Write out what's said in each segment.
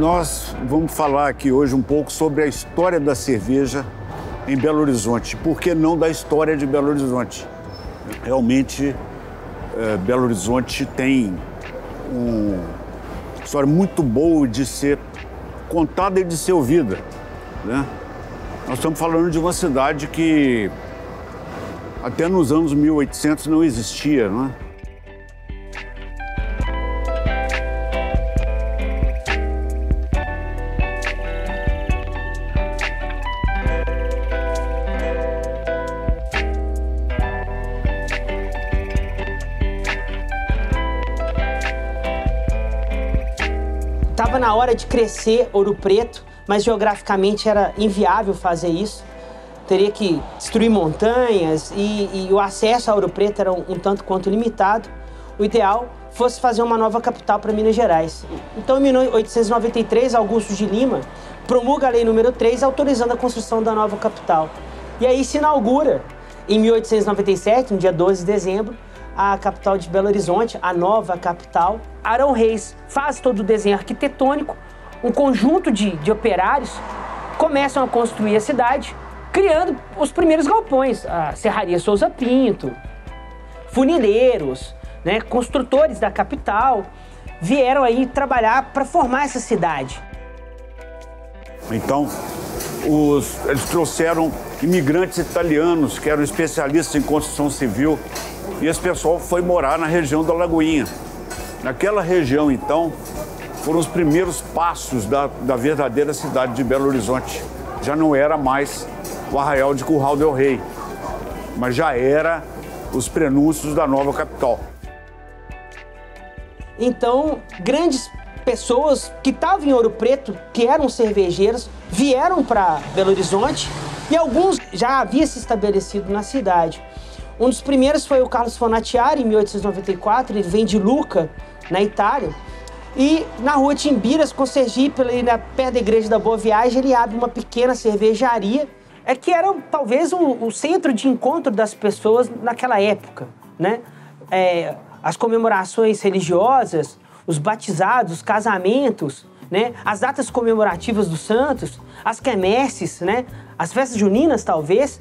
Nós vamos falar aqui hoje um pouco sobre a história da cerveja em Belo Horizonte. Por que não da história de Belo Horizonte? Realmente, Belo Horizonte tem uma história muito boa de ser contada e de ser ouvida, né? Nós estamos falando de uma cidade que até nos anos 1800 não existia, não é? Estava na hora de crescer Ouro Preto, mas geograficamente era inviável fazer isso. Teria que destruir montanhas e o acesso a Ouro Preto era um tanto quanto limitado. O ideal fosse fazer uma nova capital para Minas Gerais. Então, em 1893, Augusto de Lima promulga a Lei número 3, autorizando a construção da nova capital. E aí se inaugura, em 1897, no dia 12 de dezembro, a capital de Belo Horizonte, a nova capital. Arão Reis faz todo o desenho arquitetônico, um conjunto de operários começam a construir a cidade, criando os primeiros galpões, a Serraria Souza Pinto, funileiros, né, construtores da capital, vieram aí trabalhar para formar essa cidade. Então, eles trouxeram imigrantes italianos que eram especialistas em construção civil e esse pessoal foi morar na região da Lagoinha. Naquela região, então, foram os primeiros passos da verdadeira cidade de Belo Horizonte. Já não era mais o Arraial de Curral del Rei, mas já era os prenúncios da nova capital. Então, grandes pessoas que estavam em Ouro Preto, que eram cervejeiros, vieram para Belo Horizonte e alguns já haviam se estabelecido na cidade. Um dos primeiros foi o Carlos Fonatiari, em 1894, ele vem de Lucca, na Itália, e na rua Timbiras, com Sergipe, ali perto da Igreja da Boa Viagem, ele abre uma pequena cervejaria, que era talvez o centro de encontro das pessoas naquela época, né? As comemorações religiosas, os batizados, os casamentos, né? As datas comemorativas dos santos, as quermesses, né? As festas juninas, talvez,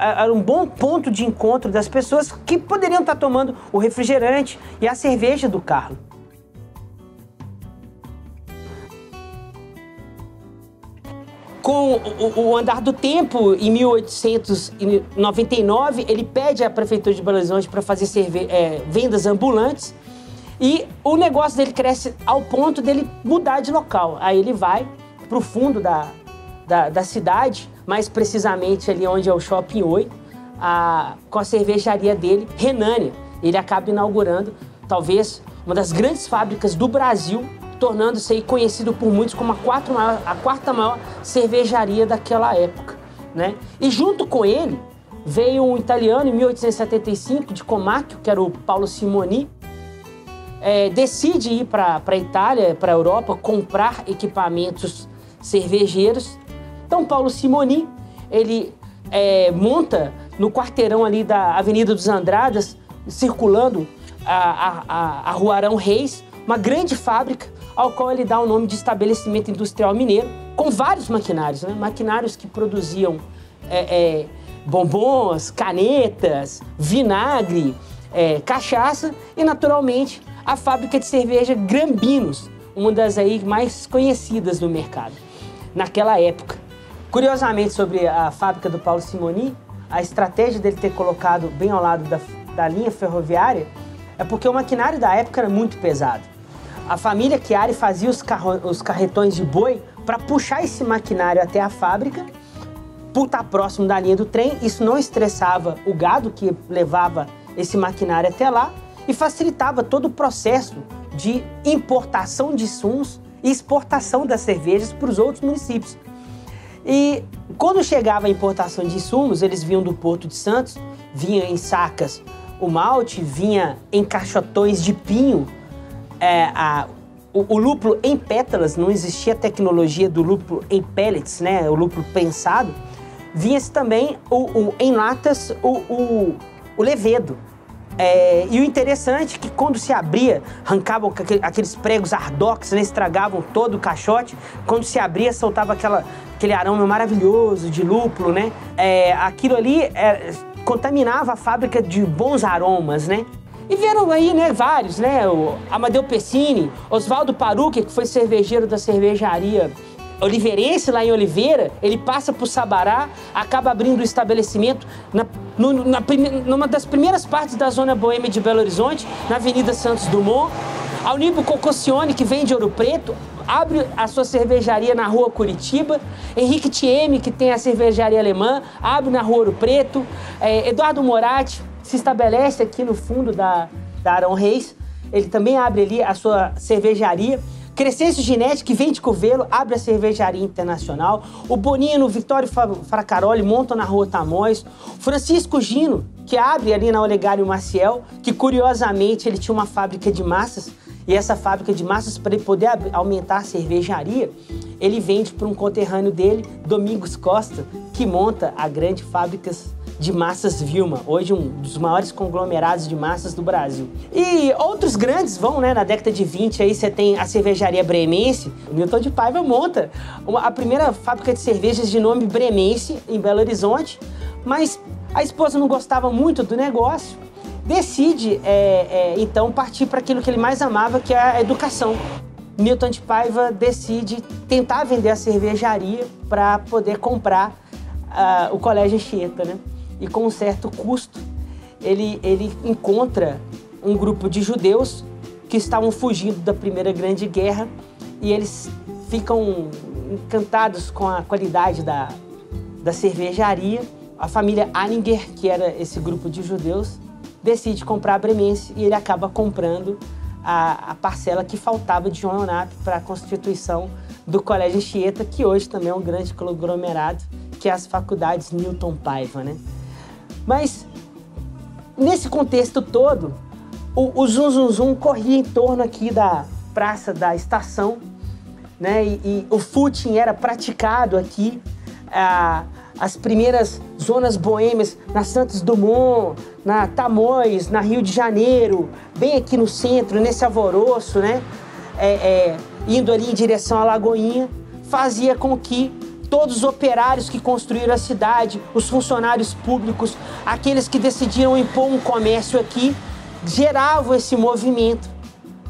era um bom ponto de encontro das pessoas que poderiam estar tomando o refrigerante e a cerveja do Carlo. Com o andar do tempo, em 1899, ele pede à Prefeitura de Belo Horizonte para fazer vendas ambulantes e o negócio dele cresce ao ponto dele mudar de local. Aí ele vai para o fundo da cidade, mais precisamente ali onde é o Shopping Oi, com a cervejaria dele, Renânia. Ele acaba inaugurando talvez uma das grandes fábricas do Brasil, tornando-se aí conhecido por muitos como a quarta maior cervejaria daquela época, né? E junto com ele veio um italiano em 1875 de Comacchio, que era o Paulo Simoni, decide ir para a Itália, para a Europa, comprar equipamentos cervejeiros. Então Paulo Simoni, ele monta no quarteirão ali da Avenida dos Andradas, circulando a Rua Arão Reis, uma grande fábrica, ao qual ele dá o nome de Estabelecimento Industrial Mineiro, com vários maquinários, né? Maquinários que produziam bombons, canetas, vinagre, cachaça e, naturalmente, a fábrica de cerveja Grambinos, uma das aí mais conhecidas do mercado naquela época. Curiosamente, sobre a fábrica do Paulo Simoni, a estratégia dele ter colocado bem ao lado da linha ferroviária é porque o maquinário da época era muito pesado. A família Chiari fazia os carretões de boi para puxar esse maquinário até a fábrica, por estar próximo da linha do trem. Isso não estressava o gado que levava esse maquinário até lá e facilitava todo o processo de importação de insumos e exportação das cervejas para os outros municípios. E quando chegava a importação de insumos, eles vinham do Porto de Santos, vinha em sacas o malte, vinha em caixotões de pinho, o lúpulo em pétalas, não existia a tecnologia do lúpulo em pellets, né, o lúpulo prensado. Vinha-se também em latas o levedo. E o interessante é que quando se abria, arrancavam aqueles pregos ardox, né, estragavam todo o caixote. Quando se abria, soltava aquele aroma maravilhoso de lúpulo, né? Aquilo ali contaminava a fábrica de bons aromas, né? E vieram aí, né, vários, né? O Amadeu Pessini, Oswaldo Parucchi, que foi cervejeiro da cervejaria Oliveirense, lá em Oliveira. Ele passa por Sabará, acaba abrindo o estabelecimento numa das primeiras partes da zona boêmia de Belo Horizonte, na Avenida Santos Dumont. Aunibo Cocossione, que vem de Ouro Preto, abre a sua cervejaria na Rua Curitiba. Henrique Thieme, que tem a cervejaria alemã, abre na Rua Ouro Preto. Eduardo Moratti se estabelece aqui no fundo da Arão Reis. Ele também abre ali a sua cervejaria. Crescêncio Ginetti, que vem de Curvelo, abre a cervejaria internacional. O Bonino, Victório Fracaroli, montam na Rua Tamoios. Francisco Gino, que abre ali na Olegário Maciel, que curiosamente ele tinha uma fábrica de massas. E essa fábrica de massas, para ele poder aumentar a cervejaria, ele vende para um conterrâneo dele, Domingos Costa, que monta a grande fábrica de massas Vilma, hoje um dos maiores conglomerados de massas do Brasil. E outros grandes vão, né, na década de 20, aí você tem a cervejaria Bremense. O Newton de Paiva monta a primeira fábrica de cervejas de nome Bremense, em Belo Horizonte, mas a esposa não gostava muito do negócio, decide, então, partir para aquilo que ele mais amava, que é a educação. Newton de Paiva decide tentar vender a cervejaria para poder comprar o Colégio Anchieta, né? E com um certo custo, ele encontra um grupo de judeus que estavam fugindo da Primeira Grande Guerra e eles ficam encantados com a qualidade da cervejaria. A família Aninger, que era esse grupo de judeus, decide comprar a Bremense e ele acaba comprando a parcela que faltava de João Leonardo para a constituição do Colégio Anchieta, que hoje também é um grande conglomerado, que é as faculdades Newton Paiva, né? Mas, nesse contexto todo, o Zum Zum Zum corria em torno aqui da Praça da Estação, né? E o footing era praticado aqui, as primeiras zonas boêmias na Santos Dumont, na Tamoios, na Rio de Janeiro, bem aqui no centro, nesse alvoroço, né? Indo ali em direção à Lagoinha, fazia com que todos os operários que construíram a cidade, os funcionários públicos, aqueles que decidiram impor um comércio aqui, geravam esse movimento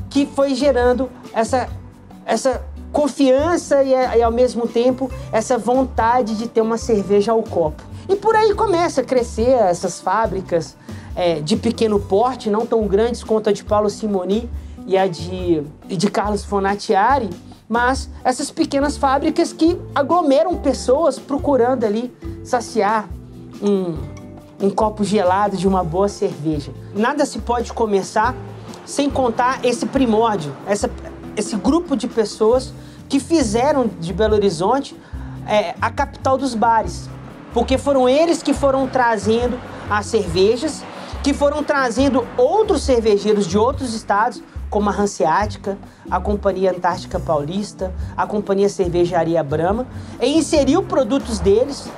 que foi gerando essa confiança e ao mesmo tempo, essa vontade de ter uma cerveja ao copo. E por aí começa a crescer essas fábricas de pequeno porte, não tão grandes quanto a de Paulo Simoni e a de Carlos Fonatiari, mas essas pequenas fábricas que aglomeram pessoas procurando ali saciar um copo gelado de uma boa cerveja. Nada se pode começar sem contar esse primórdio, esse grupo de pessoas que fizeram de Belo Horizonte a capital dos bares, porque foram eles que foram trazendo as cervejas, que foram trazendo outros cervejeiros de outros estados, como a Hanseática, a Companhia Antártica Paulista, a Companhia Cervejaria Brahma, e inseriu produtos deles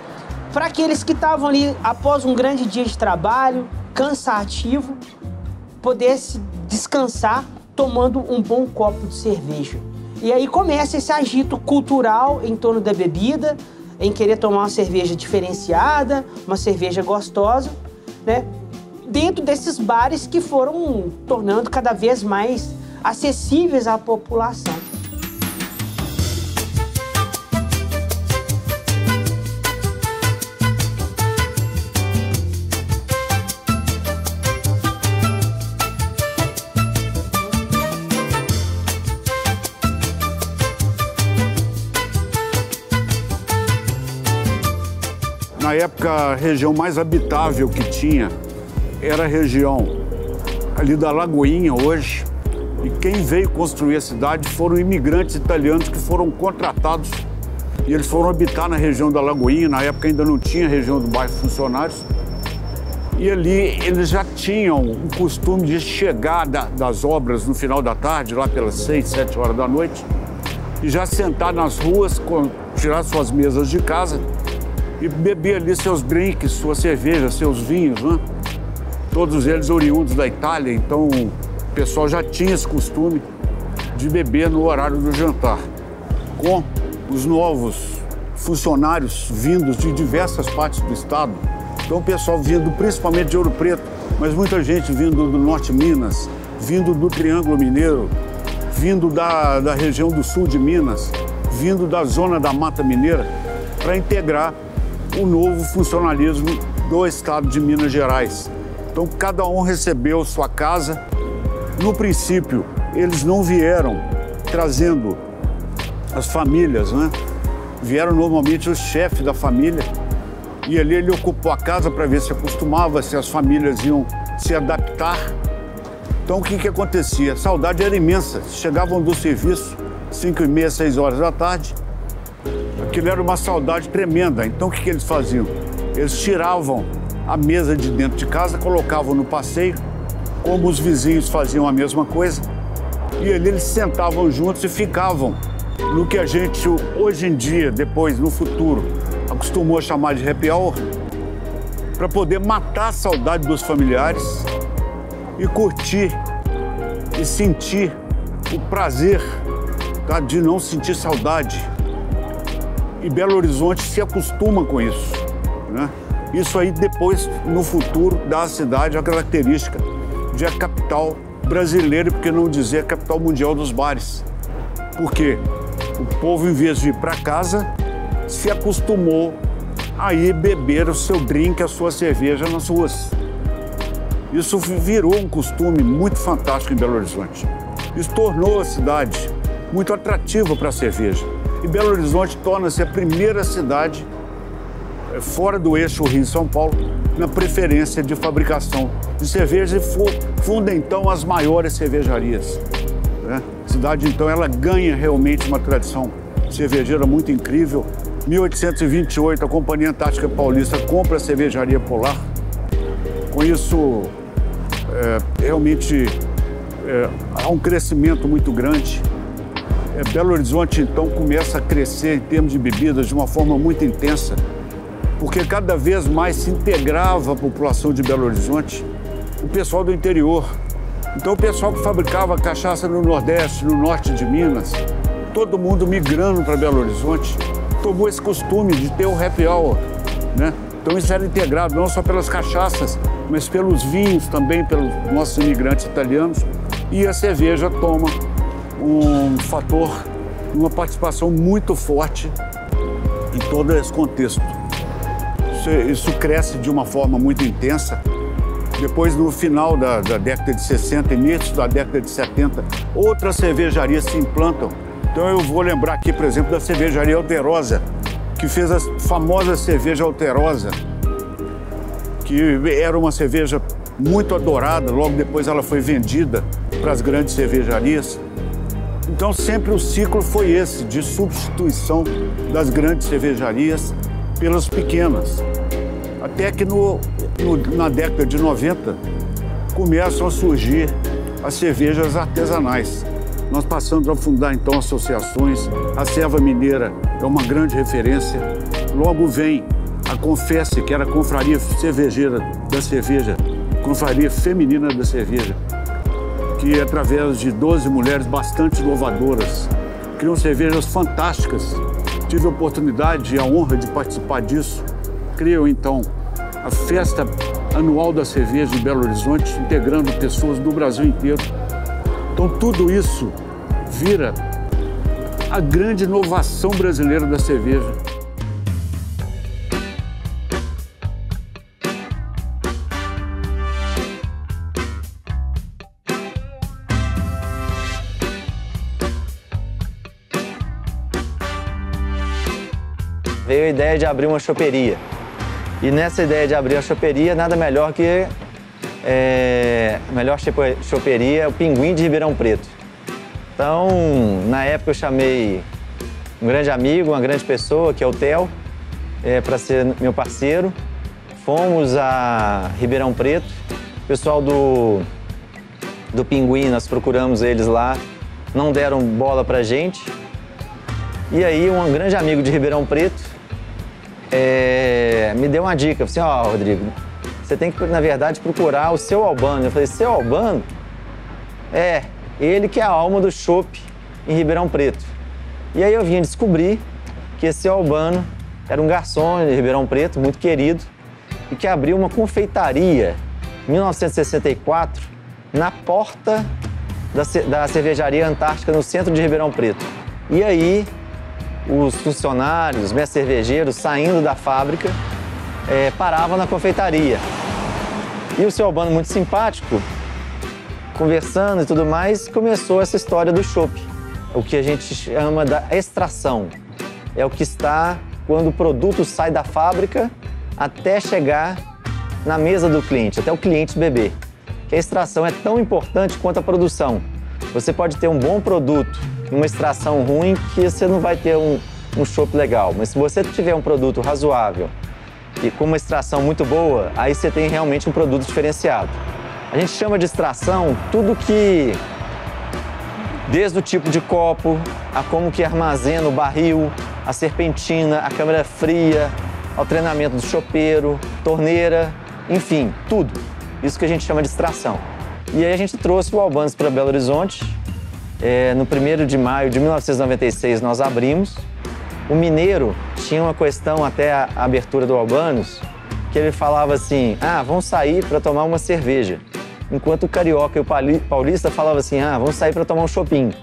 para aqueles que estavam ali após um grande dia de trabalho, cansativo, pudesse descansar tomando um bom copo de cerveja. E aí começa esse agito cultural em torno da bebida, em querer tomar uma cerveja diferenciada, uma cerveja gostosa, né? Dentro desses bares que foram tornando cada vez mais acessíveis à população. Na época, a região mais habitável que tinha era a região ali da Lagoinha hoje. E quem veio construir a cidade foram imigrantes italianos que foram contratados. E eles foram habitar na região da Lagoinha. Na época ainda não tinha a região do bairro Funcionários. E ali eles já tinham o costume de chegar das obras no final da tarde, lá pelas 6, 7 horas da noite, e já sentar nas ruas, tirar suas mesas de casa e beber ali seus drinks, sua cerveja, seus vinhos, né? todos eles oriundos da Itália, então o pessoal já tinha esse costume de beber no horário do jantar. Com os novos funcionários vindos de diversas partes do estado, então o pessoal vindo principalmente de Ouro Preto, mas muita gente vindo do Norte de Minas, vindo do Triângulo Mineiro, vindo da região do sul de Minas, vindo da zona da Mata Mineira, para integrar o novo funcionalismo do estado de Minas Gerais. Então, cada um recebeu sua casa. No princípio, eles não vieram trazendo as famílias, né? Vieram normalmente o chefe da família, e ali ele ocupou a casa para ver se acostumava, se as famílias iam se adaptar. Então, o que acontecia? A saudade era imensa. Chegavam do serviço, 5h30, 6 horas da tarde, aquilo era uma saudade tremenda. Então, o que eles faziam? Eles tiravam a mesa de dentro de casa, colocavam no passeio, como os vizinhos faziam a mesma coisa, e ali eles sentavam juntos e ficavam no que a gente, hoje em dia, depois, no futuro, acostumou a chamar de happy hour, para poder matar a saudade dos familiares e curtir e sentir o prazer, tá, de não sentir saudade. E Belo Horizonte se acostuma com isso, né? Isso aí depois, no futuro, dá à cidade a característica de a capital brasileira, por que não dizer a capital mundial dos bares. Por quê? O povo, em vez de ir para casa, se acostumou a ir beber o seu drink, a sua cerveja nas ruas. Isso virou um costume muito fantástico em Belo Horizonte. Isso tornou a cidade muito atrativa para a cerveja. E Belo Horizonte torna-se a primeira cidade fora do eixo Rio-São Paulo na preferência de fabricação de cerveja e funda então as maiores cervejarias, né? A cidade então ela ganha realmente uma tradição cervejeira muito incrível. Em 1828 a Companhia Antártica Paulista compra a Cervejaria Polar. Com isso realmente há um crescimento muito grande. Belo Horizonte então começa a crescer em termos de bebidas de uma forma muito intensa, porque cada vez mais se integrava a população de Belo Horizonte, o pessoal do interior. Então o pessoal que fabricava cachaça no Nordeste, no Norte de Minas, todo mundo migrando para Belo Horizonte, tomou esse costume de ter o happy hour, né? Então isso era integrado não só pelas cachaças, mas pelos vinhos também, pelos nossos imigrantes italianos, e a cerveja toma um fator, uma participação muito forte em todo esse contexto. Isso cresce de uma forma muito intensa. Depois, no final da década de 60 e início da década de 70, outras cervejarias se implantam. Então eu vou lembrar aqui, por exemplo, da cervejaria Alterosa, que fez a famosa cerveja Alterosa, que era uma cerveja muito adorada. Logo depois ela foi vendida para as grandes cervejarias. Então sempre o ciclo foi esse, de substituição das grandes cervejarias pelas pequenas. Até que na década de 90 começam a surgir as cervejas artesanais. Nós passamos a fundar então associações. A Serva Mineira é uma grande referência. Logo vem a Confesse, que era a Confraria Cervejeira da Cerveja, Confraria Feminina da Cerveja, que através de 12 mulheres bastante inovadoras criam cervejas fantásticas. Tive a oportunidade e a honra de participar disso. Criam então a Festa Anual da Cerveja de Belo Horizonte, integrando pessoas do Brasil inteiro. Então tudo isso vira a grande inovação brasileira da cerveja. Veio a ideia de abrir uma choperia. E nessa ideia de abrir a choperia, nada melhor que a melhor choperia é o Pinguim de Ribeirão Preto. Então, na época eu chamei um grande amigo, uma grande pessoa, que é o Theo, para ser meu parceiro. Fomos a Ribeirão Preto. O pessoal do Pinguim, nós procuramos eles lá, não deram bola pra gente. E aí um grande amigo de Ribeirão Preto me deu uma dica, assim, ó, Rodrigo, você tem que, na verdade, procurar o seu Albano. Eu falei, seu Albano? É, ele que é a alma do chopp em Ribeirão Preto. E aí eu vim descobrir que esse seu Albano era um garçom de Ribeirão Preto, muito querido, e que abriu uma confeitaria em 1964 na porta da cervejaria Antártica, no centro de Ribeirão Preto. E aí, os funcionários, os mestres cervejeiros, saindo da fábrica, paravam na confeitaria. E o seu Albano, muito simpático, conversando e tudo mais, começou essa história do chopp, o que a gente chama da extração. É o que está quando o produto sai da fábrica até chegar na mesa do cliente, até o cliente beber. Que a extração é tão importante quanto a produção. Você pode ter um bom produto e uma extração ruim que você não vai ter um chopp legal. Mas se você tiver um produto razoável e com uma extração muito boa, aí você tem realmente um produto diferenciado. A gente chama de extração tudo que, desde o tipo de copo, a como que armazena o barril, a serpentina, a câmara fria, ao treinamento do chopeiro, torneira, enfim, tudo. Isso que a gente chama de extração. E aí a gente trouxe o Albanos para Belo Horizonte. No 1º de maio de 1996 nós abrimos. O mineiro tinha uma questão até a abertura do Albanos, que ele falava assim, vamos sair para tomar uma cerveja. Enquanto o carioca e o paulista falavam assim, vamos sair para tomar um chopinho.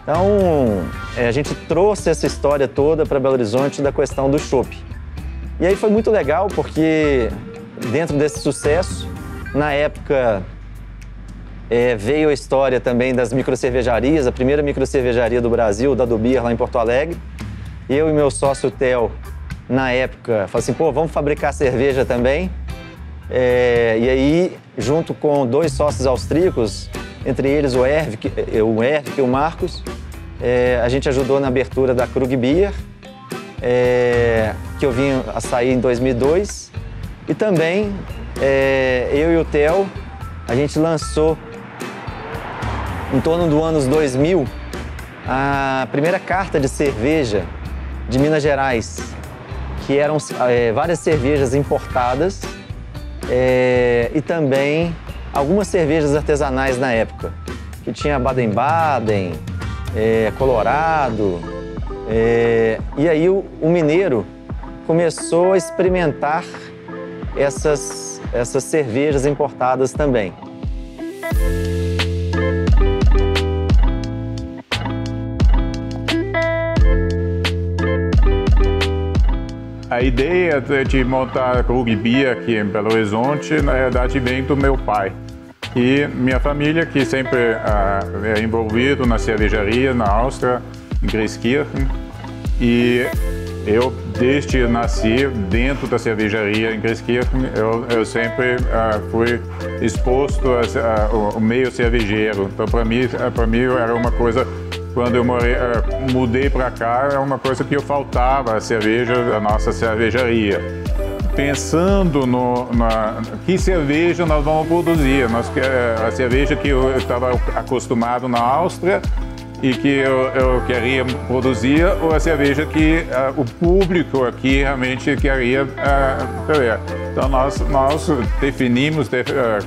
Então, a gente trouxe essa história toda para Belo Horizonte da questão do chopp. E aí foi muito legal porque, dentro desse sucesso, na época veio a história também das microcervejarias, a primeira microcervejaria do Brasil, da Dubir, lá em Porto Alegre. Eu e meu sócio Theo, na época, falamos assim, vamos fabricar cerveja também. E aí, junto com 2 sócios austríacos, entre eles o Ervik e o Marcos, a gente ajudou na abertura da Krug Beer, que eu vim a sair em 2002. E também, eu e o Theo, a gente lançou, em torno do anos 2000, a primeira carta de cerveja de Minas Gerais, que eram várias cervejas importadas e também algumas cervejas artesanais na época, que tinha Baden-Baden, Colorado. E aí o mineiro começou a experimentar essas cervejas importadas também. A ideia de montar a Krug Beer aqui em Belo Horizonte, na verdade, vem do meu pai. E minha família, que sempre é envolvido na cervejaria na Áustria, em Grieskirchen. E eu, desde que nasci dentro da cervejaria em Grieskirchen, eu sempre fui exposto ao meio cervejeiro. Então, para mim era uma coisa. Quando eu mudei para cá, é uma coisa que eu faltava, a cerveja da nossa cervejaria. Pensando que cerveja nós vamos produzir. A cerveja que eu estava acostumado na Áustria e que eu queria produzir, ou a cerveja que o público aqui realmente queria beber. Então nós definimos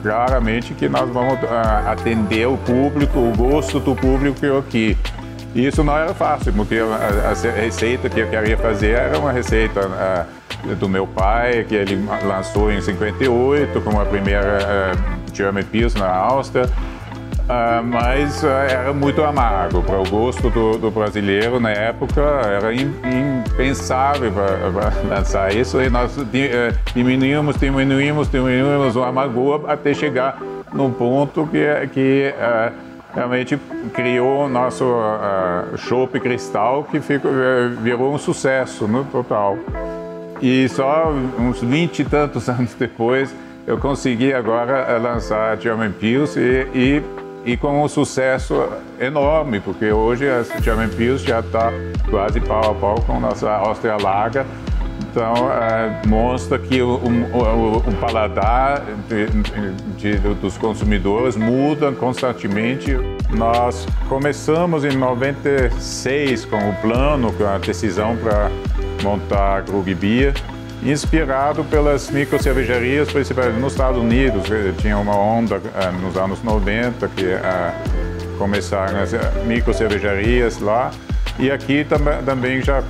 claramente que nós vamos atender o público, o gosto do público aqui. E isso não era fácil, porque a receita que eu queria fazer era uma receita do meu pai, que ele lançou em 58, como a primeira German Pilsner na Áustria. Mas era muito amargo para o gosto do brasileiro na época, era impensável para lançar isso, e nós diminuímos o amargor até chegar num ponto que realmente criou o nosso chopp cristal, que virou um sucesso no total. E só uns 20 e tantos anos depois eu consegui agora lançar a German Pils e com um sucesso enorme, porque hoje a German Pils já está quase pau a pau com a nossa Austria Lager. Então, mostra que o paladar dos consumidores muda constantemente. Nós começamos em 96 com o plano, com a decisão para montar a Krug Beer. inspirado pelas microcervejarias, principalmente nos Estados Unidos. Tinha uma onda nos anos 90 que começaram as microcervejarias lá. E aqui também já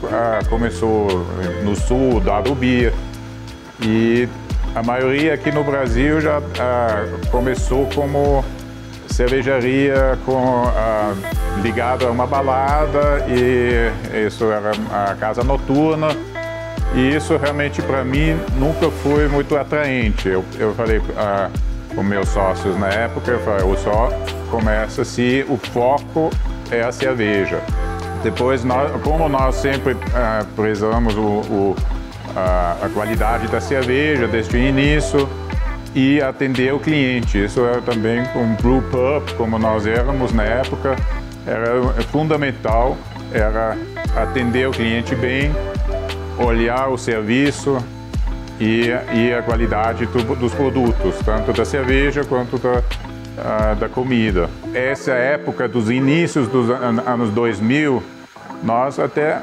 começou no sul, Double Beer. E a maioria aqui no Brasil já começou como cervejaria ligada a uma balada, e isso era a casa noturna. E isso realmente para mim nunca foi muito atraente. Eu falei com meus sócios na época, eu falei, o só começa se o foco é a cerveja. Depois, como nós sempre prezamos a qualidade da cerveja desde o início e atender o cliente. Isso era também um brew pub, como nós éramos na época, era fundamental, era atender o cliente bem, olhar o serviço e a qualidade dos produtos, tanto da cerveja quanto da comida. Essa época dos inícios dos anos 2000, nós até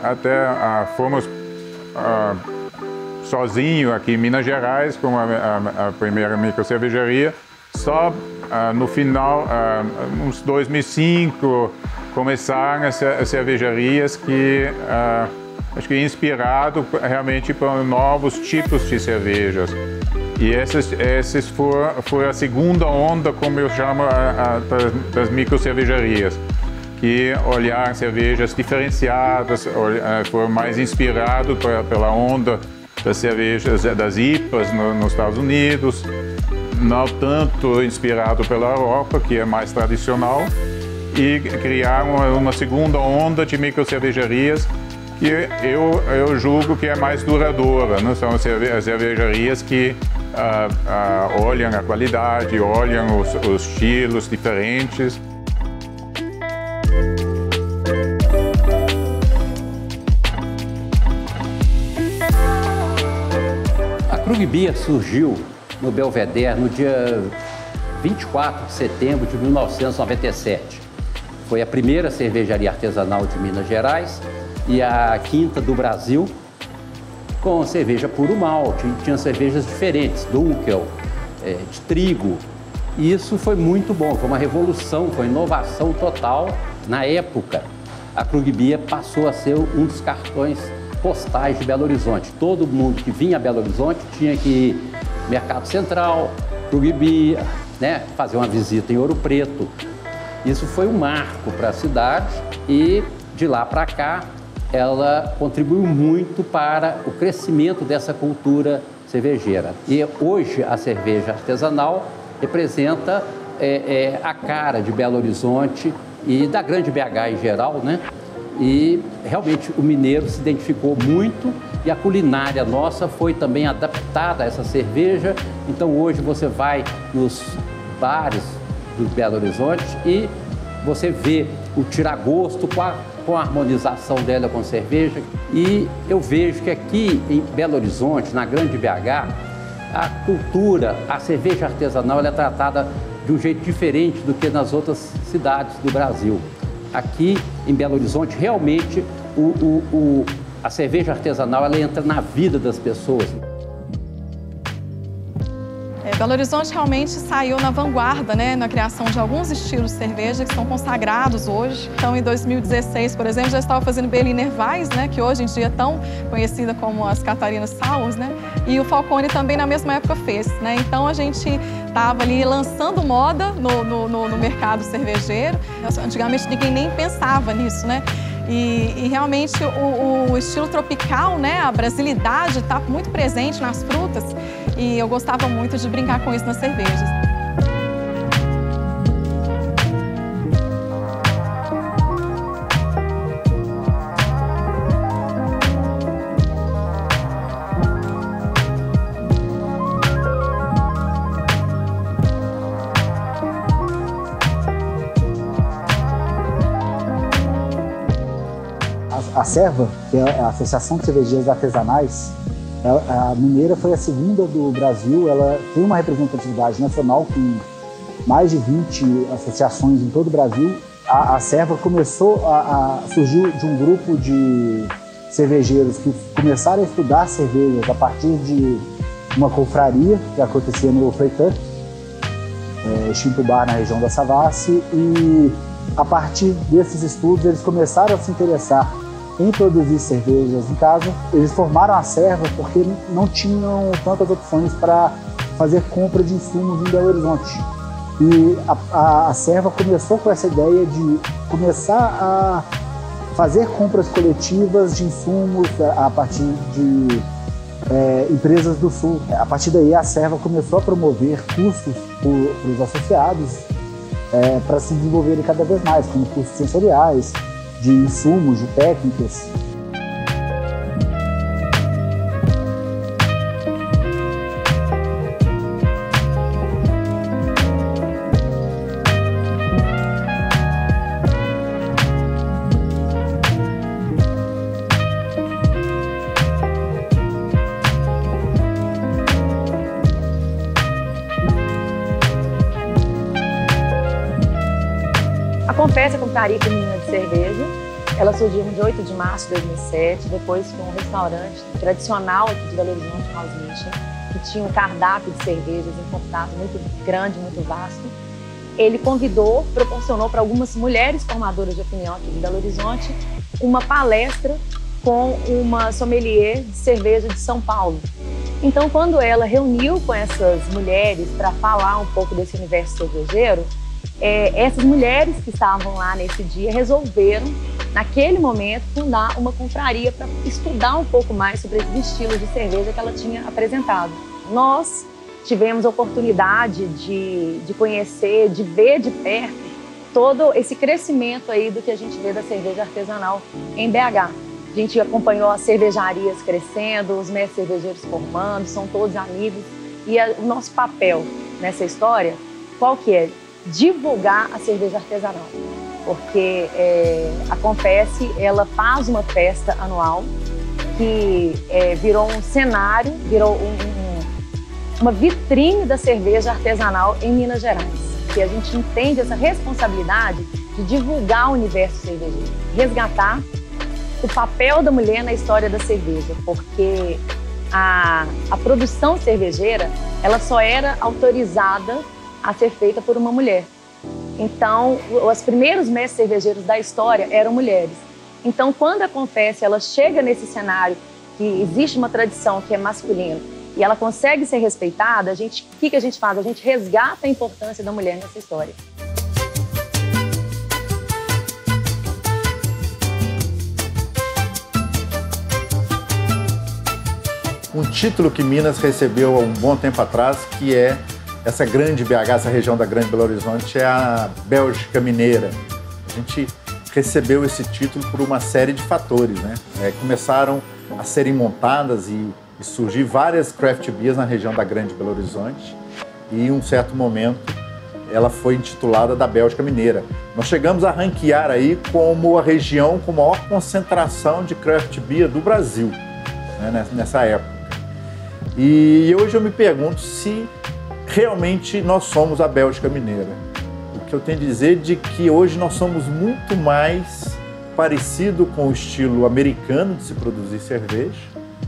fomos sozinho aqui em Minas Gerais com a primeira microcervejaria. Só no final, uns 2005, começaram as cervejarias que acho que inspirado realmente por novos tipos de cervejas. E esses foi a segunda onda, como eu chamo, das microcervejarias, que olharam cervejas diferenciadas, foram mais inspirados pela onda das cervejas, das IPAs nos Estados Unidos, não tanto inspirado pela Europa, que é mais tradicional, e criaram uma segunda onda de microcervejarias que eu julgo que é mais duradoura, né? São as cervejarias que olham a qualidade, olham os estilos diferentes. A Krug Beer surgiu no Belvedere no dia 24 de setembro de 1997. Foi a primeira cervejaria artesanal de Minas Gerais e a quinta do Brasil, com cerveja puro malte. Tinha cervejas diferentes, Dunkel, de trigo. E isso foi muito bom, foi uma revolução, foi uma inovação total. Na época, a Krug Beer passou a ser um dos cartões postais de Belo Horizonte. Todo mundo que vinha a Belo Horizonte tinha que ir ao Mercado Central, Krug Beer, né, fazer uma visita em Ouro Preto. Isso foi um marco para a cidade e, de lá para cá, ela contribuiu muito para o crescimento dessa cultura cervejeira. E hoje a cerveja artesanal representa a cara de Belo Horizonte e da grande BH em geral, né? E realmente o mineiro se identificou muito e a culinária nossa foi também adaptada a essa cerveja. Então hoje você vai nos bares do Belo Horizonte e você vê o tiragosto com a harmonização dela com cerveja. E eu vejo que aqui em Belo Horizonte, na grande BH, a cultura, a cerveja artesanal, ela é tratada de um jeito diferente do que nas outras cidades do Brasil. Aqui em Belo Horizonte, realmente, a cerveja artesanal ela entra na vida das pessoas. Belo Horizonte realmente saiu na vanguarda, né, na criação de alguns estilos de cerveja que são consagrados hoje. Então, em 2016, por exemplo, já estava fazendo Berliner Weiss, né, que hoje em dia é tão conhecida como as Catarinas Sours, né, e o Falcone também na mesma época fez, né. Então, a gente estava ali lançando moda no mercado cervejeiro. Antigamente, ninguém nem pensava nisso, né. E realmente o estilo tropical, né, a brasilidade está muito presente nas frutas e eu gostava muito de brincar com isso nas cervejas. A Serva, que é a Associação de Cervejeiros Artesanais, a mineira foi a segunda do Brasil. Ela tem uma representatividade nacional com mais de 20 associações em todo o Brasil. A Serva surgiu de um grupo de cervejeiros que começaram a estudar cervejas a partir de uma confraria que acontecia no Freitag, Extinto Bar, na região da Savassi, e a partir desses estudos eles começaram a se interessar em produzir cervejas em casa. Eles formaram a Serva porque não tinham tantas opções para fazer compra de insumos em Belo Horizonte. E a Serva começou com essa ideia de começar a fazer compras coletivas de insumos a partir de empresas do Sul. A partir daí, a Serva começou a promover cursos para os associados para se desenvolverem cada vez mais, como cursos sensoriais, de insumos, de técnicas. A Confesso, a Confraria Feminina de Cerveja, ela surgiu no dia 8 de março de 2007, depois que um restaurante tradicional aqui de Belo Horizonte, House Mission, que tinha um cardápio de cervejas importadas muito grande, muito vasto, ele proporcionou para algumas mulheres formadoras de opinião aqui de Belo Horizonte uma palestra com uma sommelier de cerveja de São Paulo. Então, quando ela reuniu com essas mulheres para falar um pouco desse universo cervejeiro, essas mulheres que estavam lá nesse dia resolveram, naquele momento, fundar uma confraria para estudar um pouco mais sobre esses estilos de cerveja que ela tinha apresentado. Nós tivemos a oportunidade de conhecer, de ver de perto todo esse crescimento aí do que a gente vê da cerveja artesanal em BH. A gente acompanhou as cervejarias crescendo, os mestres cervejeiros formando, são todos amigos. E o nosso papel nessa história, qual que é? Divulgar a cerveja artesanal, porque a Confesse, ela faz uma festa anual que virou um cenário, virou uma vitrine da cerveja artesanal em Minas Gerais, que a gente entende essa responsabilidade de divulgar o universo cervejeiro, resgatar o papel da mulher na história da cerveja, porque a produção cervejeira, ela só era autorizada a ser feita por uma mulher. Então, os primeiros mestres cervejeiros da história eram mulheres. Então, quando a Confesse, ela chega nesse cenário que existe uma tradição que é masculina e ela consegue ser respeitada, o que a gente faz? A gente resgata a importância da mulher nessa história. Um título que Minas recebeu há um bom tempo atrás, que é essa grande BH, essa região da Grande Belo Horizonte, é a Bélgica Mineira. A gente recebeu esse título por uma série de fatores, né? Começaram a serem montadas e surgir várias craft beers na região da Grande Belo Horizonte e, em um certo momento, ela foi intitulada da Bélgica Mineira. Nós chegamos a ranquear aí como a região com maior concentração de craft beer do Brasil, né, nessa época. E hoje eu me pergunto se realmente nós somos a Bélgica Mineira. O que eu tenho a dizer é de que hoje nós somos muito mais parecido com o estilo americano de se produzir cerveja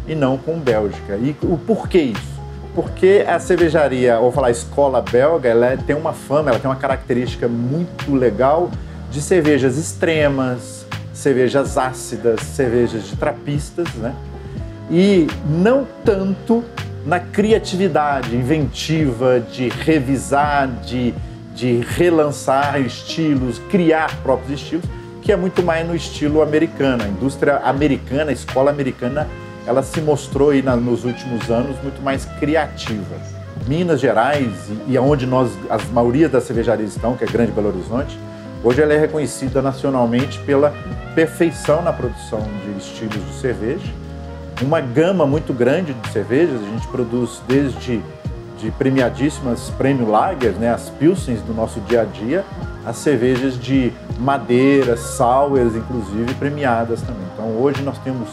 e não com Bélgica. E o porquê isso? Porque a cervejaria, ou falar a escola belga, ela tem uma fama, ela tem uma característica muito legal de cervejas extremas, cervejas ácidas, cervejas de trapistas, né? E não tanto na criatividade inventiva de revisar, de relançar estilos, criar próprios estilos, que é muito mais no estilo americano. A indústria americana, a escola americana, ela se mostrou aí nos últimos anos muito mais criativa. Minas Gerais, e onde a maioria das cervejarias estão, que é Grande Belo Horizonte, hoje ela é reconhecida nacionalmente pela perfeição na produção de estilos de cerveja. Uma gama muito grande de cervejas, a gente produz desde de premiadíssimas Premium Lagers, né, as Pilsens do nosso dia a dia, as cervejas de madeira, sours, inclusive, premiadas também. Então hoje nós temos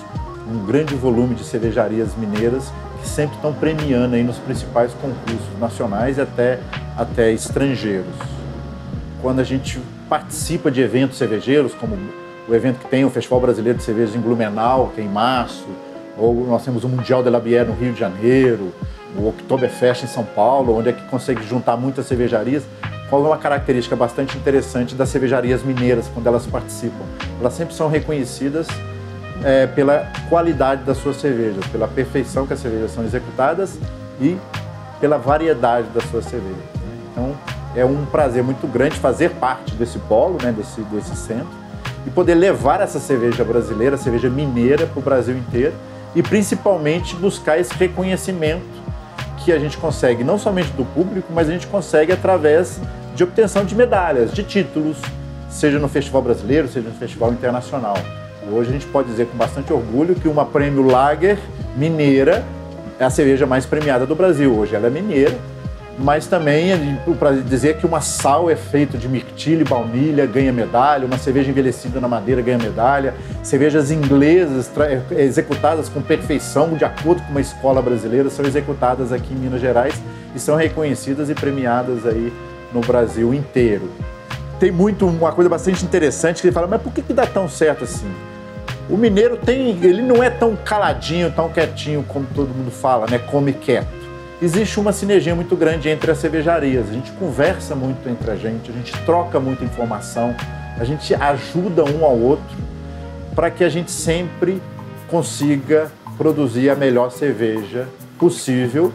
um grande volume de cervejarias mineiras que sempre estão premiando aí nos principais concursos nacionais e até estrangeiros. Quando a gente participa de eventos cervejeiros, como o evento que tem o Festival Brasileiro de Cervejas em Blumenau, que é em março, ou nós temos o Mundial de la Bière no Rio de Janeiro, o Oktoberfest em São Paulo, onde é que consegue juntar muitas cervejarias. Qual é uma característica bastante interessante das cervejarias mineiras quando elas participam? Elas sempre são reconhecidas pela qualidade das suas cervejas, pela perfeição que as cervejas são executadas e pela variedade das suas cervejas. Então, é um prazer muito grande fazer parte desse polo, né, desse centro, e poder levar essa cerveja brasileira, a cerveja mineira, para o Brasil inteiro e principalmente buscar esse reconhecimento que a gente consegue, não somente do público, mas a gente consegue através de obtenção de medalhas, de títulos, seja no Festival Brasileiro, seja no Festival Internacional. Hoje a gente pode dizer com bastante orgulho que uma Premium Lager mineira é a cerveja mais premiada do Brasil. Hoje ela é mineira, mas também para dizer que uma Sal é feito de mirtilo e baunilha, ganha medalha, uma cerveja envelhecida na madeira ganha medalha, cervejas inglesas executadas com perfeição, de acordo com uma escola brasileira, são executadas aqui em Minas Gerais e são reconhecidas e premiadas aí no Brasil inteiro. Tem uma coisa bastante interessante que ele fala, mas por que dá tão certo assim? O mineiro ele não é tão caladinho, tão quietinho como todo mundo fala, né? Come quieto. Existe uma sinergia muito grande entre as cervejarias. A gente conversa muito entre a gente troca muita informação, a gente ajuda um ao outro para que a gente sempre consiga produzir a melhor cerveja possível.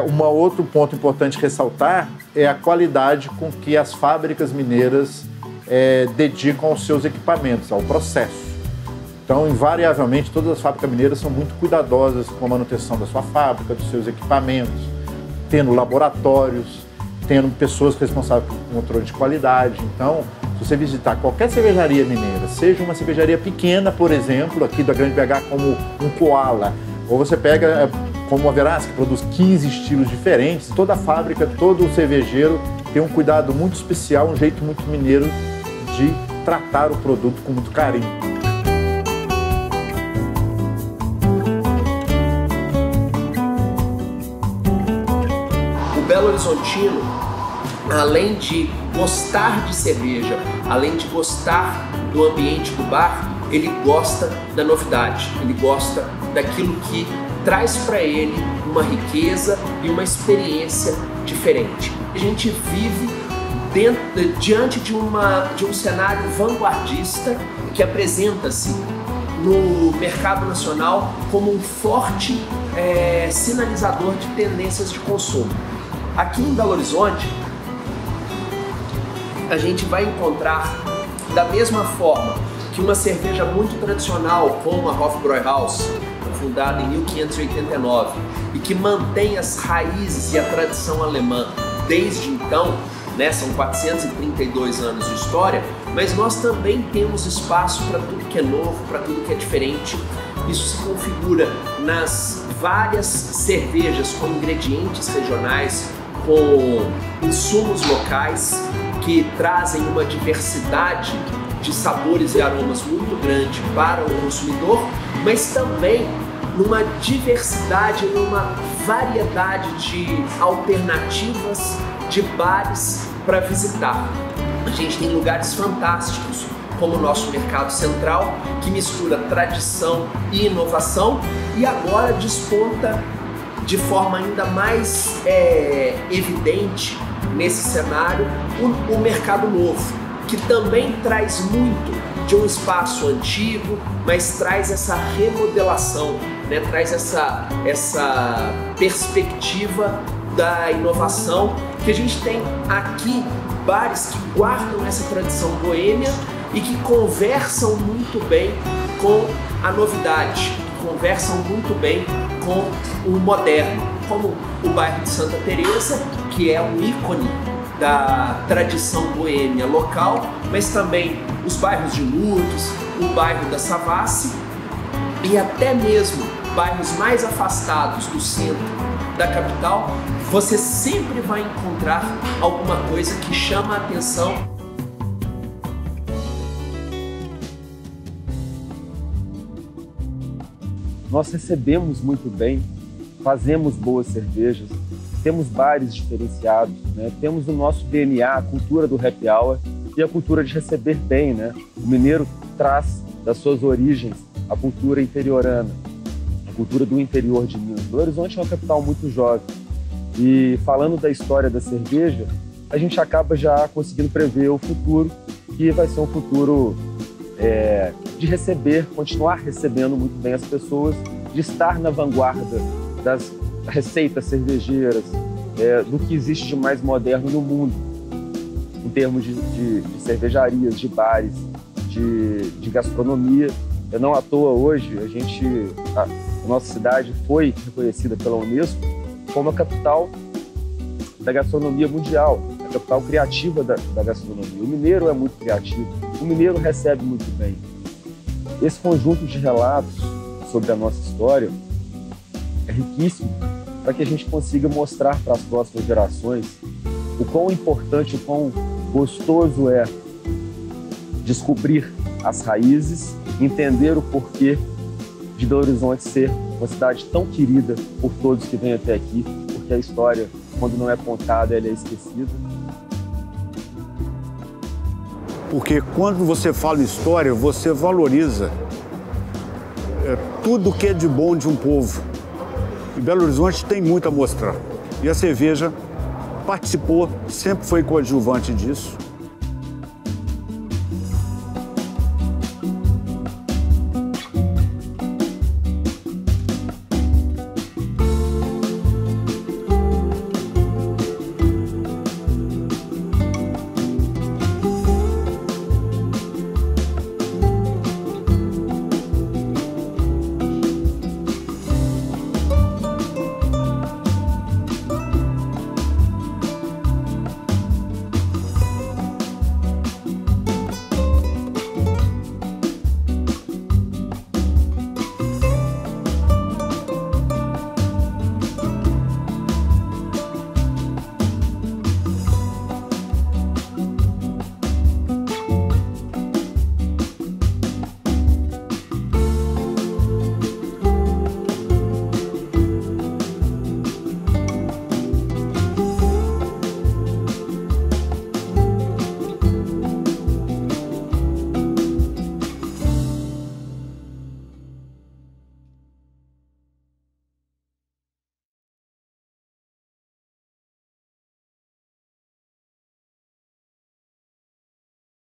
Um outro ponto importante ressaltar é a qualidade com que as fábricas mineiras dedicam aos seus equipamentos, ao processo. Então, invariavelmente, todas as fábricas mineiras são muito cuidadosas com a manutenção da sua fábrica, dos seus equipamentos, tendo laboratórios, tendo pessoas responsáveis pelo controle de qualidade. Então, se você visitar qualquer cervejaria mineira, seja uma cervejaria pequena, por exemplo, aqui da Grande BH, como um Koala, ou você pega como a Verás, que produz 15 estilos diferentes, toda a fábrica, todo o cervejeiro tem um cuidado muito especial, um jeito muito mineiro de tratar o produto com muito carinho. Belo Horizontino, além de gostar de cerveja, além de gostar do ambiente do bar, ele gosta da novidade, ele gosta daquilo que traz para ele uma riqueza e uma experiência diferente. A gente vive diante de um cenário vanguardista que apresenta-se no mercado nacional como um forte sinalizador de tendências de consumo. Aqui em Belo Horizonte, a gente vai encontrar, da mesma forma que uma cerveja muito tradicional, como a Hofbräuhaus, fundada em 1589, e que mantém as raízes e a tradição alemã desde então, né, são 432 anos de história, mas nós também temos espaço para tudo que é novo, para tudo que é diferente. Isso se configura nas várias cervejas com ingredientes regionais, com insumos locais que trazem uma diversidade de sabores e aromas muito grande para o consumidor, mas também numa diversidade, numa variedade de alternativas de bares para visitar. A gente tem lugares fantásticos, como o nosso Mercado Central, que mistura tradição e inovação, e agora desponta de forma ainda mais evidente nesse cenário o Mercado Novo, que também traz muito de um espaço antigo, mas traz essa remodelação, né? Traz essa perspectiva da inovação, que a gente tem aqui bares que guardam essa tradição boêmia e que conversam muito bem com a novidade, conversam muito bem com o moderno, como o bairro de Santa Teresa, que é um ícone da tradição boêmia local, mas também os bairros de Lourdes, o bairro da Savassi e até mesmo bairros mais afastados do centro da capital. Você sempre vai encontrar alguma coisa que chama a atenção. Nós recebemos muito bem, fazemos boas cervejas, temos bares diferenciados, né? Temos o nosso DNA, a cultura do happy hour, e a cultura de receber bem, né? O mineiro traz das suas origens a cultura interiorana, a cultura do interior de Minas. Belo Horizonte é uma capital muito jovem e, falando da história da cerveja, a gente acaba já conseguindo prever o futuro, que vai ser um futuro de receber, continuar recebendo muito bem as pessoas, de estar na vanguarda das receitas cervejeiras, do que existe de mais moderno no mundo, em termos de cervejarias, de bares, de gastronomia. Não à toa hoje, a nossa cidade foi reconhecida pela Unesco como a capital da gastronomia mundial, a capital criativa da gastronomia. O mineiro é muito criativo, o mineiro recebe muito bem. Esse conjunto de relatos sobre a nossa história é riquíssimo para que a gente consiga mostrar para as próximas gerações o quão importante, o quão gostoso é descobrir as raízes, entender o porquê de Belo Horizonte ser uma cidade tão querida por todos que vêm até aqui, porque a história, quando não é contada, ela é esquecida. Porque quando você fala em história, você valoriza tudo que é de bom de um povo. E Belo Horizonte tem muito a mostrar. E a cerveja participou, sempre foi coadjuvante disso.